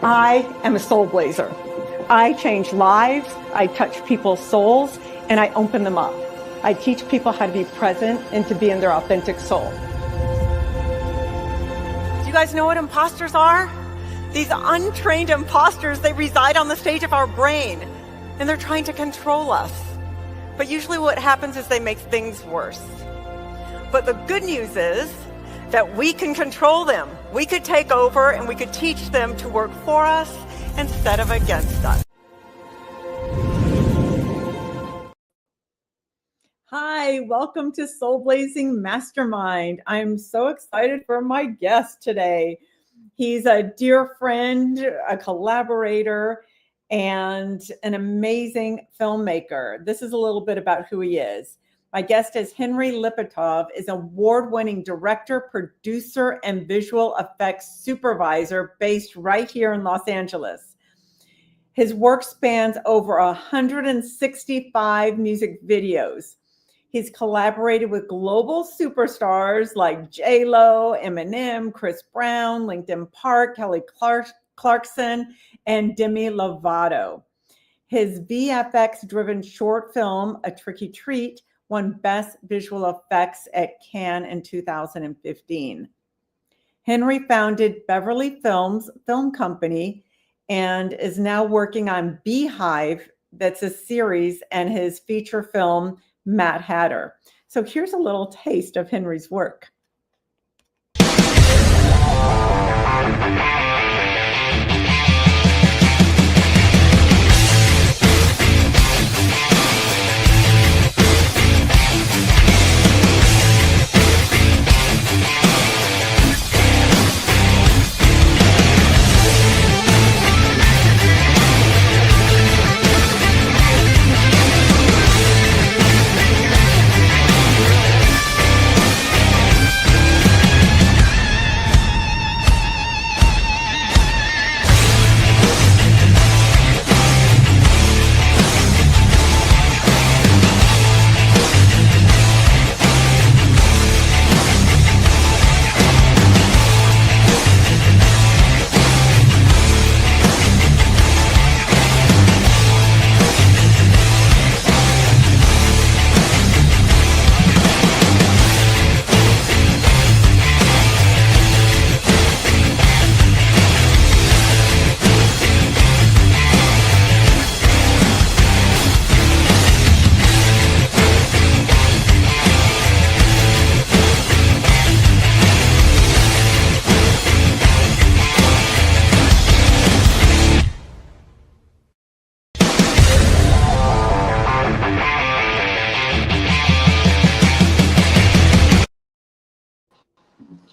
I am a soul blazer. I change lives, I touch people's souls, and I open them up. I teach people how to be present and to be in their authentic soul. Do you guys know what imposters are? These untrained imposters, they reside on the stage of our brain, and they're trying to control us. But usually what happens is they make things worse. But the good news is that we can control them. We could take over and we could teach them to work for us instead of against us. Hi, welcome to Soulblazing Mastermind. I'm so excited for my guest today. He's a dear friend, a collaborator, and an amazing filmmaker. This is a little bit about who he is. My guest is Henry Lipatov, is award-winning director, producer, and visual effects supervisor based right here in Los Angeles. His work spans over 165 music videos. He's collaborated with global superstars like J-Lo, Eminem, Chris Brown, Linkin Park, Kelly Clarkson, and Demi Lovato. His VFX-driven short film, A Tricky Treat, won Best Visual Effects at Cannes in 2015. Henry founded Beverly Films Film Company and is now working on Beehive, that's a series, and his feature film, Mad Hatter. So here's a little taste of Henry's work.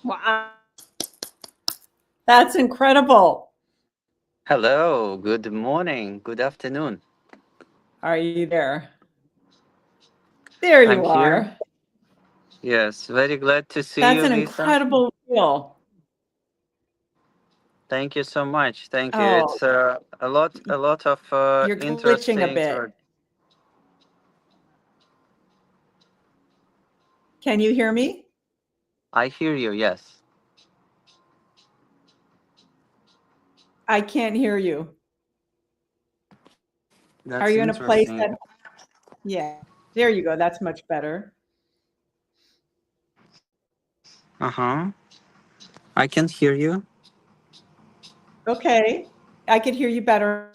Wow, that's incredible. Hello, good morning, good afternoon. Are you there? There you are. Here. Yes, very glad to see That's you, an Lisa. incredible reel. Thank you so much. Thank you. Oh, It's a lot of you're glitching interesting. a bit. Can you hear me? I hear you. Yes. I can't hear you. That's Are you in a place interesting. that? Yeah, there you go. That's much better. I can hear you. Okay, I could hear you better.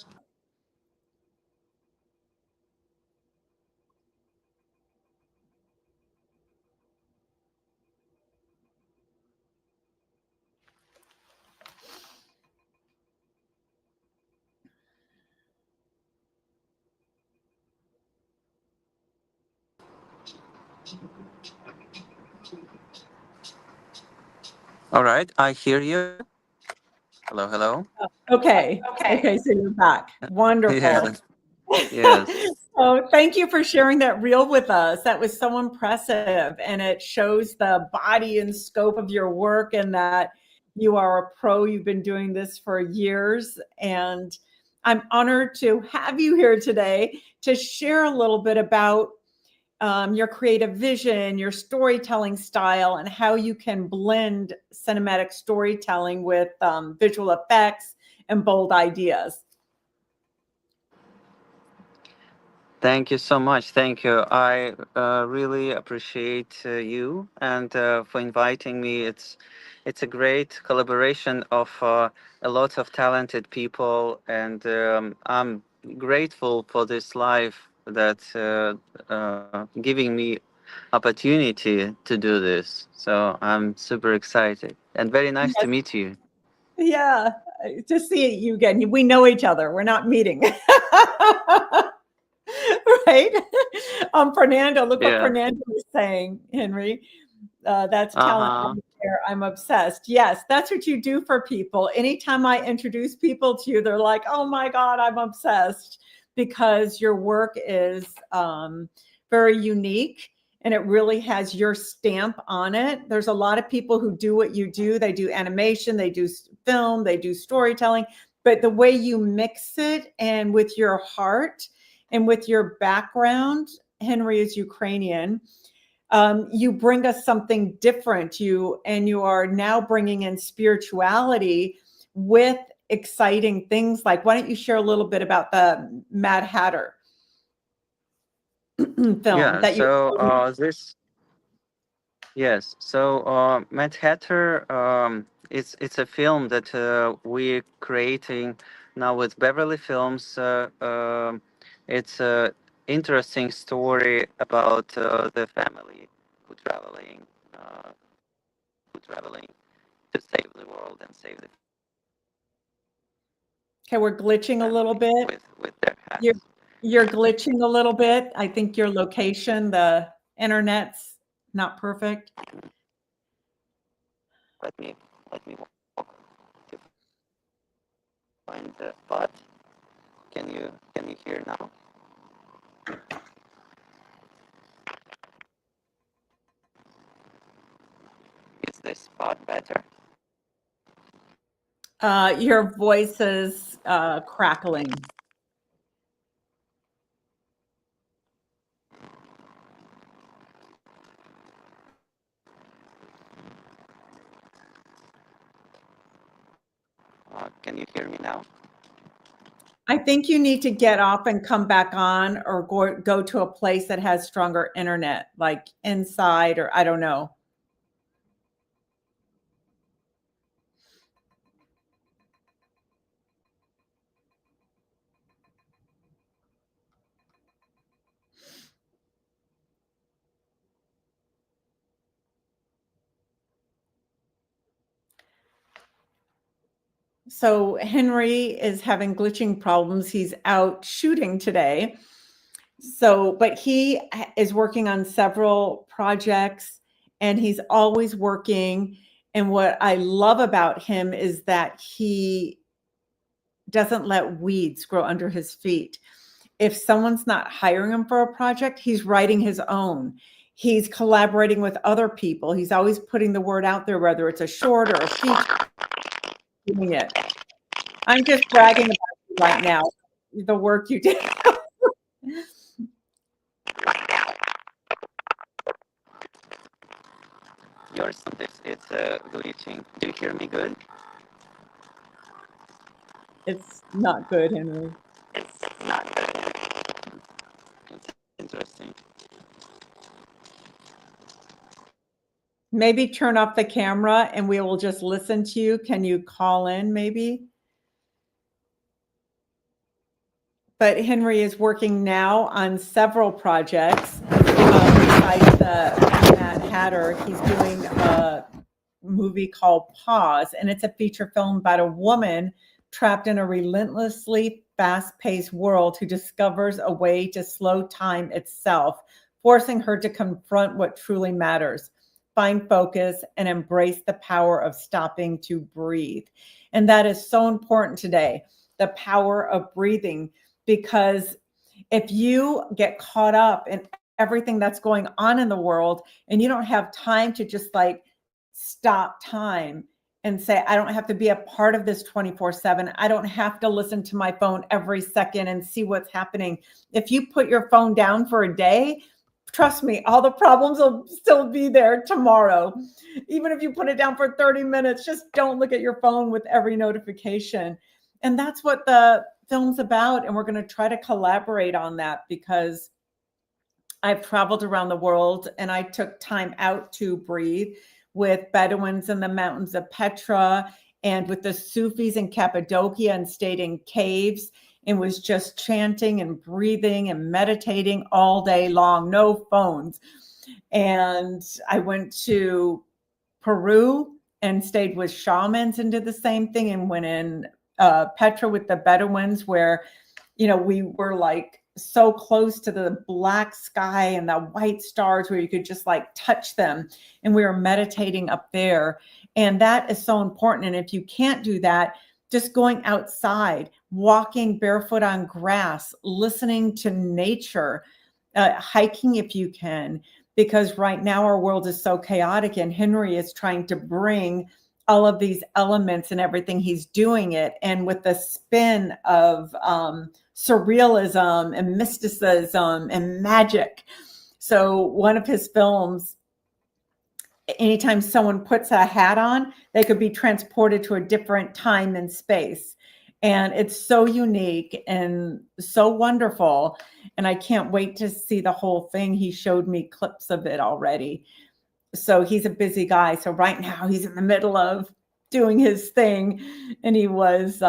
All right, I hear you. Hello, hello. Okay, so you're back. Wonderful. Yes. Yes. Oh, thank you for sharing that reel with us. That was so impressive, and it shows the body and scope of your work and that you are a pro. You've been doing this for years, and I'm honored to have you here today to share a little bit about your creative vision, your storytelling style, and how you can blend cinematic storytelling with visual effects and bold ideas. Thank you so much. Thank you. I really appreciate you and for inviting me. It's a great collaboration of a lot of talented people, and I'm grateful for this life that giving me opportunity to do this. So I'm super excited and very nice to Yes. meet you. Yeah, to see you again. We know each other. We're not meeting. Right? Fernando, look what Yeah. Fernando is saying, Henry. That's Uh talent huh. right there. I'm obsessed. Yes, that's what you do for people. Anytime I introduce people to you, they're like, oh my God, I'm obsessed, because your work is very unique and it really has your stamp on it. There's a lot of people who do what you do. They do animation, they do film, they do storytelling, but the way you mix it and with your heart and with your background, Henry is Ukrainian. You bring us something different. You are now bringing in spirituality with exciting things. Like, why don't you share a little bit about the Mad Hatter film Yeah. that you? So this. Yes. So Mad Hatter, it's a film that we're creating now with Beverly Films. It's a interesting story about the family who traveling, uh, who traveling to save the world and save the Okay, we're glitching a little family bit. with their You're hats. you're glitching a little bit. I think your location, the internet's not perfect. Let me walk to find the spot. Can you hear now? Is this spot better? Your voice is crackling. Can you hear me now? I think you need to get off and come back on, or go to a place that has stronger internet, like inside, or I don't know. So Henry is having glitching problems. He's out shooting today. So, but he is working on several projects and he's always working. And what I love about him is that he doesn't let weeds grow under his feet. If someone's not hiring him for a project, he's writing his own. He's collaborating with other people. He's always putting the word out there, whether it's a short or a feature, doing it. I'm just bragging about you right now, the work you did. Yours, it's glitching. Do you hear me good? It's not good, Henry. It's not good. It's interesting. Maybe turn off the camera and we will just listen to you. Can you call in maybe? But Henry is working now on several projects. Besides the Mad Hatter, he's doing a movie called Pause, and it's a feature film about a woman trapped in a relentlessly fast-paced world who discovers a way to slow time itself, forcing her to confront what truly matters, find focus, and embrace the power of stopping to breathe. And that is so important today, the power of breathing, because if you get caught up in everything that's going on in the world and you don't have time to just like stop time and say, I don't have to be a part of this 24/7. I don't have to listen to my phone every second and see what's happening. If you put your phone down for a day, trust me, all the problems will still be there tomorrow. Even if you put it down for 30 minutes, just don't look at your phone with every notification. And that's what the film's about. And we're going to try to collaborate on that, because I've traveled around the world and I took time out to breathe with Bedouins in the mountains of Petra and with the Sufis in Cappadocia, and stayed in caves and was just chanting and breathing and meditating all day long, no phones. And I went to Peru and stayed with shamans and did the same thing, and went in Petra with the Bedouins, where, we were like so close to the black sky and the white stars where you could just like touch them. And we were meditating up there. And that is so important. And if you can't do that, just going outside, walking barefoot on grass, listening to nature, hiking if you can, because right now our world is so chaotic, and Henry is trying to bring all of these elements and everything. He's doing it. And with the spin of surrealism and mysticism and magic. So one of his films, anytime someone puts a hat on, they could be transported to a different time and space. And it's so unique and so wonderful. And I can't wait to see the whole thing. He showed me clips of it already. So he's a busy guy. So right now he's in the middle of doing his thing. And he was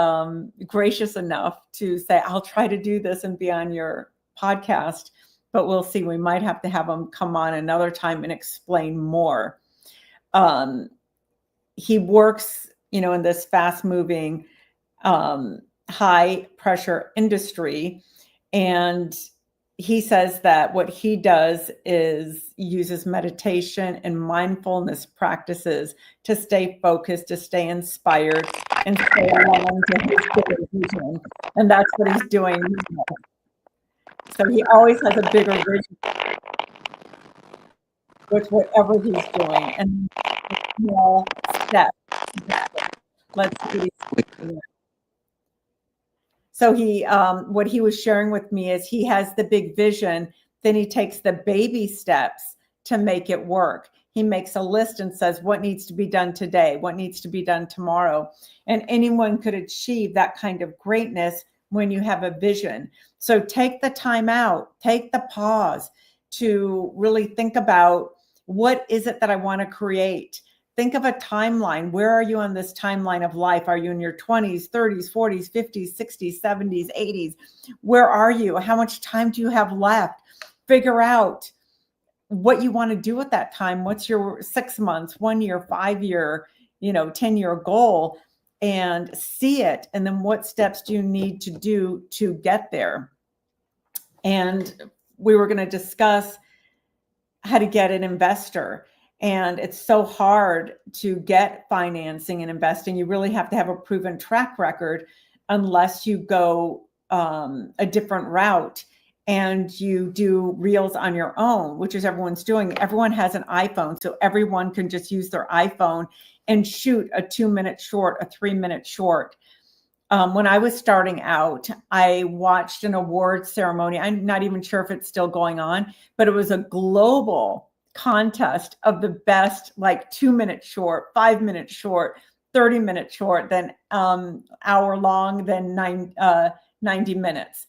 gracious enough to say, I'll try to do this and be on your podcast, but we'll see. We might have to have him come on another time and explain more. He works, in this fast moving, high pressure industry. And he says that what he does is uses meditation and mindfulness practices to stay focused, to stay inspired, and stay aligned to his bigger vision. And that's what he's doing. So he always has a bigger vision with whatever he's doing. And small steps. Let's see. So what he was sharing with me is he has the big vision, then he takes the baby steps to make it work. He makes a list and says, what needs to be done today? What needs to be done tomorrow? And anyone could achieve that kind of greatness when you have a vision. So take the time out, take the pause to really think about, what is it that I want to create? Think of a timeline. Where are you on this timeline of life? Are you in your 20s, 30s, 40s, 50s, 60s, 70s, 80s? Where are you? How much time do you have left? Figure out what you want to do at that time. What's your 6 months, 1 year, 5 year, 10-year goal, and see it. And then what steps do you need to do to get there? And we were going to discuss how to get an investor. And it's so hard to get financing and investing. You really have to have a proven track record, unless you go a different route and you do reels on your own, which is everyone's doing. Everyone has an iPhone, so everyone can just use their iPhone and shoot a 2-minute short, a 3-minute short. When I was starting out, I watched an award ceremony. I'm not even sure if it's still going on, but it was a global contest of the best, like 2-minute short, 5-minute short, 30-minute short, then hour long, then 90 minutes.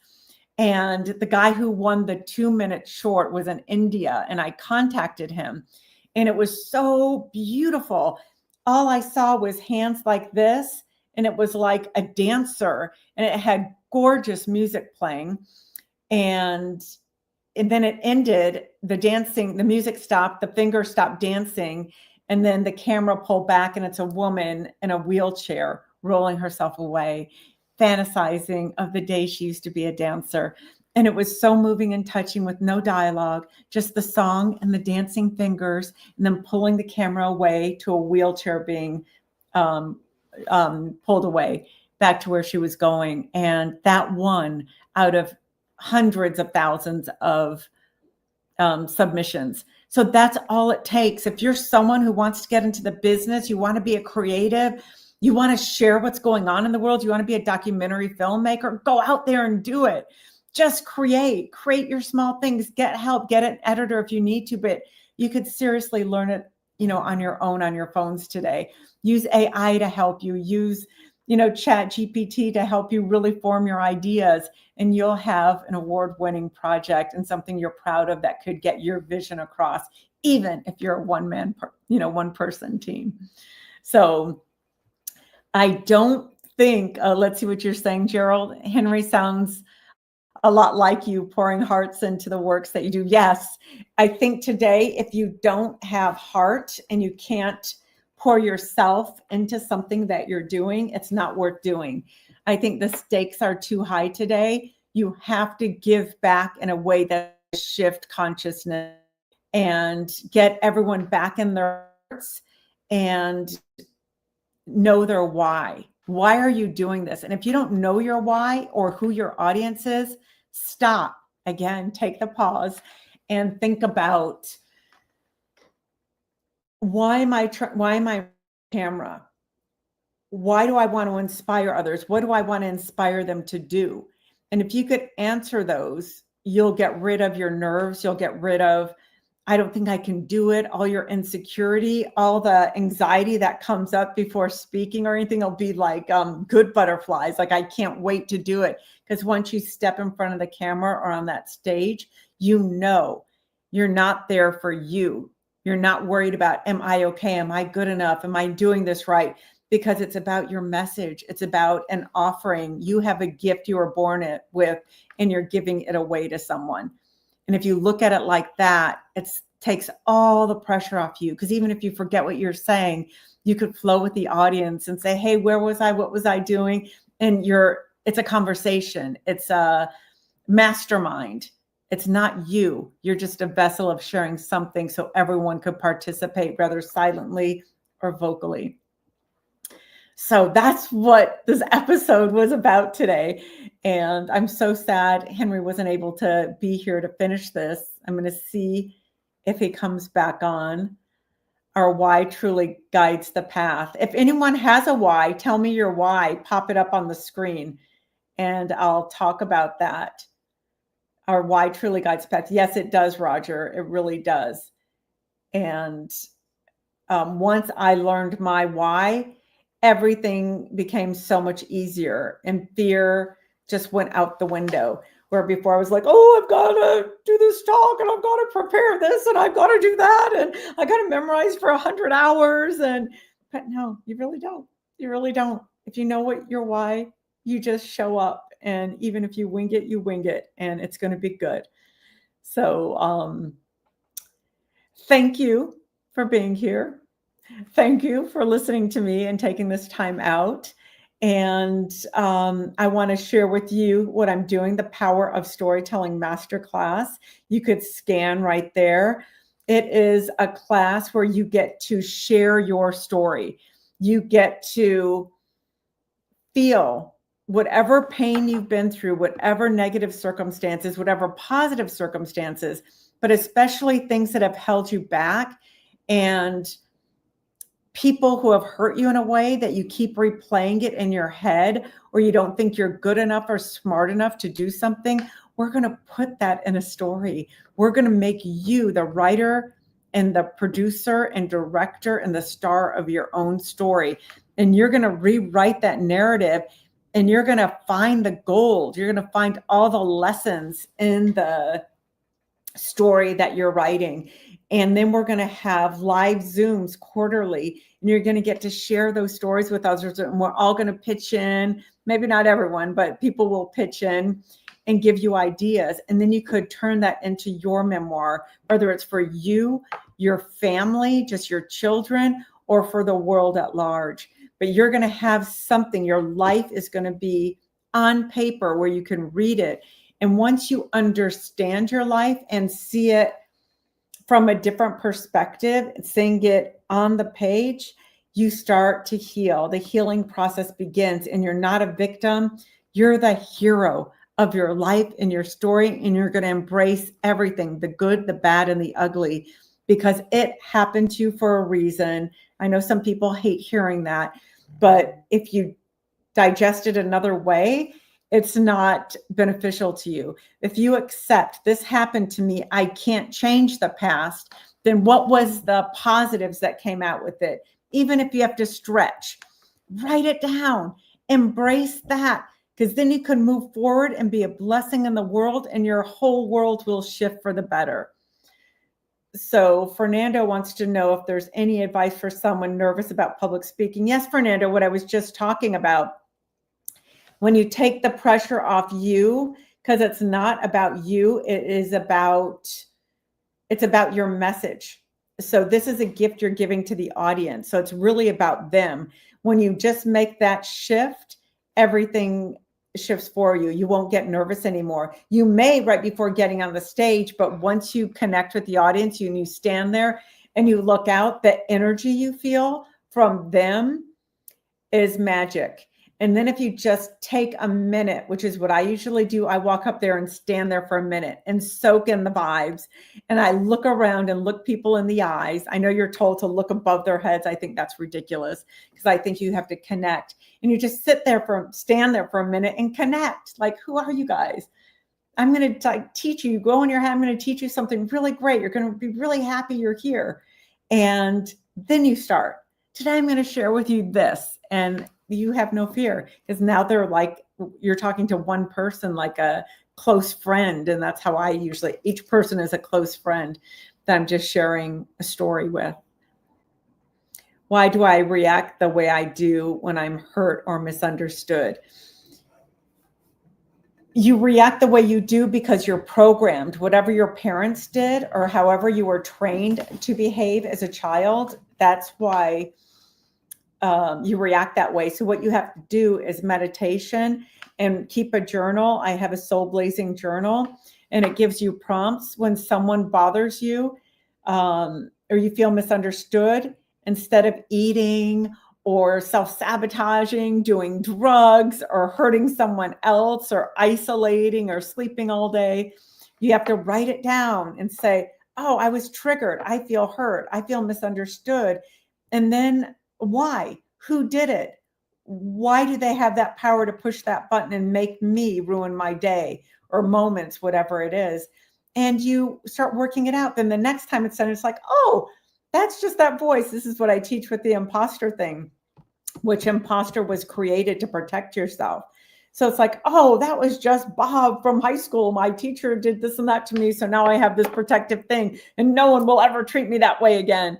And the guy who won the 2-minute short was in India, and I contacted him, and it was so beautiful. All I saw was hands like this, and it was like a dancer, and it had gorgeous music playing. And then it ended, the dancing, the music stopped, the fingers stopped dancing, and then the camera pulled back, and it's a woman in a wheelchair rolling herself away, fantasizing of the day she used to be a dancer. And it was so moving and touching, with no dialogue, just the song and the dancing fingers, and then pulling the camera away to a wheelchair being pulled away back to where she was going. And that one out of hundreds of thousands of submissions. So that's all it takes. If you're someone who wants to get into the business, you want to be a creative, you want to share what's going on in the world, you want to be a documentary filmmaker, go out there and do it. Just create your small things, get help, get an editor if you need to, but you could seriously learn it, on your own, on your phones today. Use AI to help you. Use Chat GPT to help you really form your ideas, and you'll have an award-winning project and something you're proud of that could get your vision across, even if you're a one person team. So I don't think, let's see what you're saying, Gerald. Henry sounds a lot like you, pouring hearts into the works that you do. Yes, I think today, if you don't have heart and you can't pour yourself into something that you're doing, it's not worth doing. I think the stakes are too high today. You have to give back in a way that shift consciousness and get everyone back in their hearts and know their why. Why are you doing this? And if you don't know your why or who your audience is, stop. Again, take the pause and think about, why am I camera? Why do I want to inspire others? What do I want to inspire them to do? And if you could answer those, you'll get rid of your nerves. You'll get rid of, I don't think I can do it. All your insecurity, all the anxiety that comes up before speaking or anything will be like good butterflies. Like, I can't wait to do it. Because once you step in front of the camera or on that stage, you're not there for you. You're not worried about, am I okay? Am I good enough? Am I doing this right? Because it's about your message. It's about an offering. You have a gift you were born with, and you're giving it away to someone. And if you look at it like that, it takes all the pressure off you. Because even if you forget what you're saying, you could flow with the audience and say, hey, where was I? What was I doing? And it's a conversation. It's a mastermind. It's not you. You're just a vessel of sharing something so everyone could participate, whether silently or vocally. So that's what this episode was about today. And I'm so sad Henry wasn't able to be here to finish this. I'm going to see if he comes back on. Our why truly guides the path. If anyone has a why, tell me your why. Pop it up on the screen and I'll talk about that. Our why truly guides the path. Yes, it does, Roger. It really does. And once I learned my why, everything became so much easier, and fear just went out the window. Where before I was like, oh, I've got to do this talk, and I've got to prepare this, and I've got to do that, and I got to memorize for 100 hours. But no, you really don't. You really don't. If you know what your why, you just show up. And even if you wing it, you wing it, and it's going to be good. So thank you for being here. Thank you for listening to me and taking this time out. And I want to share with you what I'm doing, the Power of Storytelling Masterclass. You could scan right there. It is a class where you get to share your story. You get to feel whatever pain you've been through, whatever negative circumstances, whatever positive circumstances, but especially things that have held you back, and people who have hurt you in a way that you keep replaying it in your head, or you don't think you're good enough or smart enough to do something. We're going to put that in a story. We're going to make you the writer and the producer and director and the star of your own story. And you're going to rewrite that narrative, and you're going to find the gold. You're going to find all the lessons in the story that you're writing. And then we're going to have live Zooms quarterly, and you're going to get to share those stories with others. And we're all going to pitch in, maybe not everyone, but people will pitch in and give you ideas. And then you could turn that into your memoir, whether it's for you, your family, just your children, or for the world at large. But you're going to have something. Your life is going to be on paper where you can read it. And once you understand your life and see it from a different perspective, seeing it on the page, you start to heal. The healing process begins, and you're not a victim. You're the hero of your life and your story, and you're going to embrace everything, the good, the bad, and the ugly, because it happened to you for a reason. I know some people hate hearing that, but if you digest it another way, it's not beneficial to you. If you accept this happened to me, I can't change the past, then what was the positives that came out with it? Even if you have to stretch, write it down Embrace that, because then you can move forward and be a blessing in the world, and your whole world will shift for the better. So Fernando wants to know if there's any advice for someone nervous about public speaking. Yes, Fernando, what I was just talking about, when you take the pressure off you, because it's not about you, it's about your message. So this is a gift you're giving to the audience. So it's really about them. When you just make that shift, everything shifts for you. You won't get nervous anymore. You may right before getting on the stage, but once you connect with the audience, you stand there and you look out, the energy you feel from them is magic. And then if you just take a minute, which is what I usually do, I walk up there and stand there for a minute and soak in the vibes. And I look around and look people in the eyes. I know you're told to look above their heads. I think that's ridiculous, because I think you have to connect. And you just stand there for a minute and connect. Like, who are you guys? I'm going to teach you. You go in your head, I'm going to teach you something really great. You're going to be really happy you're here. And then you start. Today I'm going to share with you this. And you have no fear, because now they're like, you're talking to one person like a close friend. And that's how I usually, each person is a close friend that I'm just sharing a story with. Why do I react the way I do when I'm hurt or misunderstood? You react the way you do because you're programmed. Whatever your parents did or however you were trained to behave as a child, that's why you react that way. So what you have to do is meditation and keep a journal. I have a Soulblazing journal, and it gives you prompts when someone bothers you or you feel misunderstood. Instead of eating or self-sabotaging, doing drugs or hurting someone else or isolating or sleeping all day, you have to write it down and say, oh, I was triggered. I feel hurt. I feel misunderstood. And then why? Who did it? Why do they have that power to push that button and make me ruin my day or moments, whatever it is? And you start working it out. Then the next time it's done, it's like, oh, that's just that voice. This is what I teach with the imposter thing, which imposter was created to protect yourself. So it's like, oh, that was just Bob from high school. My teacher did this and that to me. So now I have this protective thing and no one will ever treat me that way again.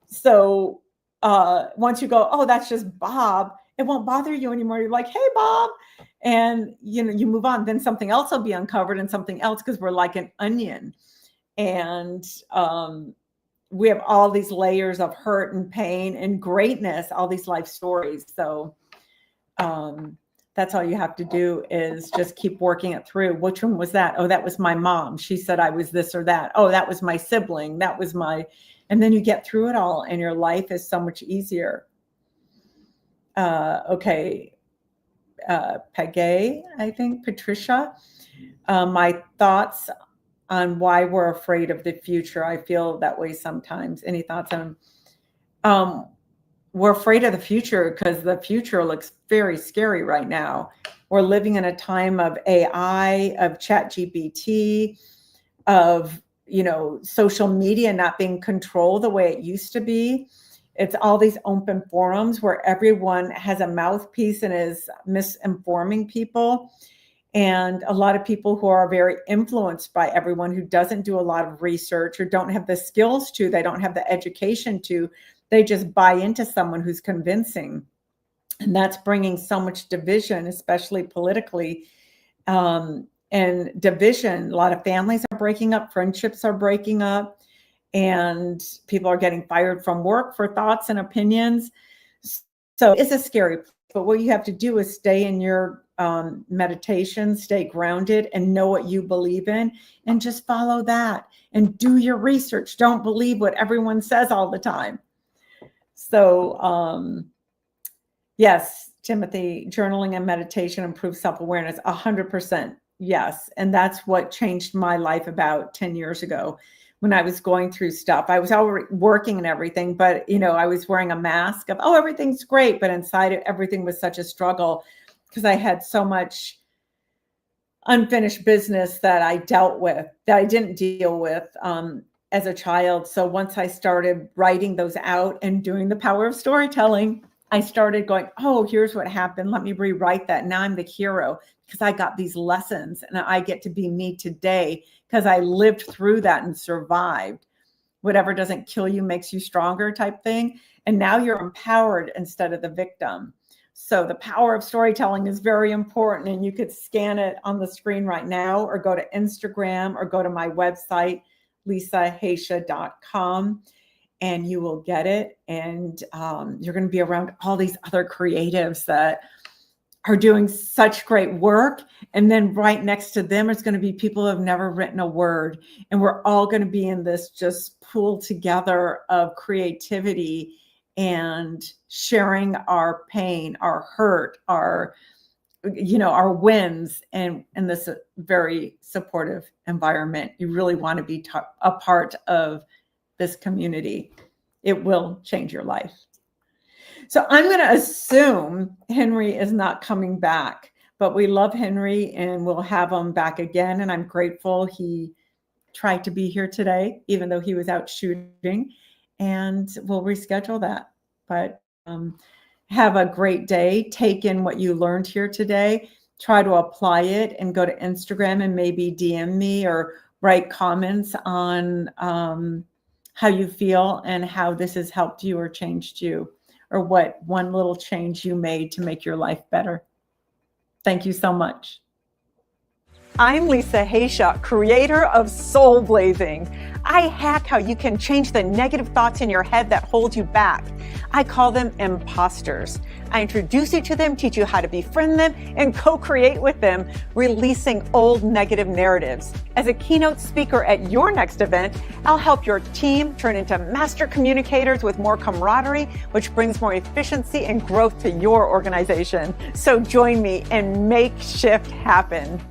So once you go, oh, that's just Bob, it won't bother you anymore. You're like, hey, Bob. And, you move on. Then something else will be uncovered and something else, because we're like an onion. And we have all these layers of hurt and pain and greatness, all these life stories. So that's all you have to do is just keep working it through. Which one was that? Oh, that was my mom. She said I was this or that. Oh, that was my sibling. That was my... And then you get through it all and your life is so much easier. Okay. Peggy, I think, Patricia, my thoughts on why we're afraid of the future. I feel that way sometimes. Any thoughts on, we're afraid of the future because the future looks very scary right now. We're living in a time of AI, of ChatGPT, of social media not being controlled the way it used to be. It's all these open forums where everyone has a mouthpiece and is misinforming people. And a lot of people who are very influenced by everyone who doesn't do a lot of research or don't have the skills to, they don't have the education to, they just buy into someone who's convincing. And that's bringing so much division, especially politically. And division, a lot of families are breaking up, friendships are breaking up, and people are getting fired from work for thoughts and opinions. So it's a scary place, but what you have to do is stay in your meditation, stay grounded and know what you believe in and just follow that and do your research. Don't believe what everyone says all the time. So yes, Timothy, journaling and meditation improves self-awareness, 100%. Yes. And that's what changed my life about 10 years ago when I was going through stuff. I was already working and everything, but I was wearing a mask of, oh, everything's great. But inside it, everything was such a struggle because I had so much unfinished business that I dealt with, that I didn't deal with as a child. So once I started writing those out and doing the power of storytelling, I started going, oh, here's what happened. Let me rewrite that. Now I'm the hero because I got these lessons and I get to be me today because I lived through that and survived. Whatever doesn't kill you makes you stronger type thing. And now you're empowered instead of the victim. So the power of storytelling is very important. And you could scan it on the screen right now or go to Instagram or go to my website, lisaheisha.com. And you will get it. And you're going to be around all these other creatives that are doing such great work. And then right next to them is going to be people who have never written a word. And we're all going to be in this just pool together of creativity and sharing our pain, our hurt, our wins, and in this very supportive environment. You really want to be a part of this community. It will change your life. So I'm going to assume Henry is not coming back, but we love Henry and we'll have him back again. And I'm grateful he tried to be here today, even though he was out shooting, and we'll reschedule that. But have a great day. Take in what you learned here today. Try to apply it and go to Instagram and maybe DM me or write comments on how you feel and how this has helped you or changed you, or what one little change you made to make your life better. Thank you so much. I'm Lisa Heisha, creator of Soulblazing. I hack how you can change the negative thoughts in your head that hold you back. I call them imposters. I introduce you to them, teach you how to befriend them, and co-create with them, releasing old negative narratives. As a keynote speaker at your next event, I'll help your team turn into master communicators with more camaraderie, which brings more efficiency and growth to your organization. So join me and make shift happen.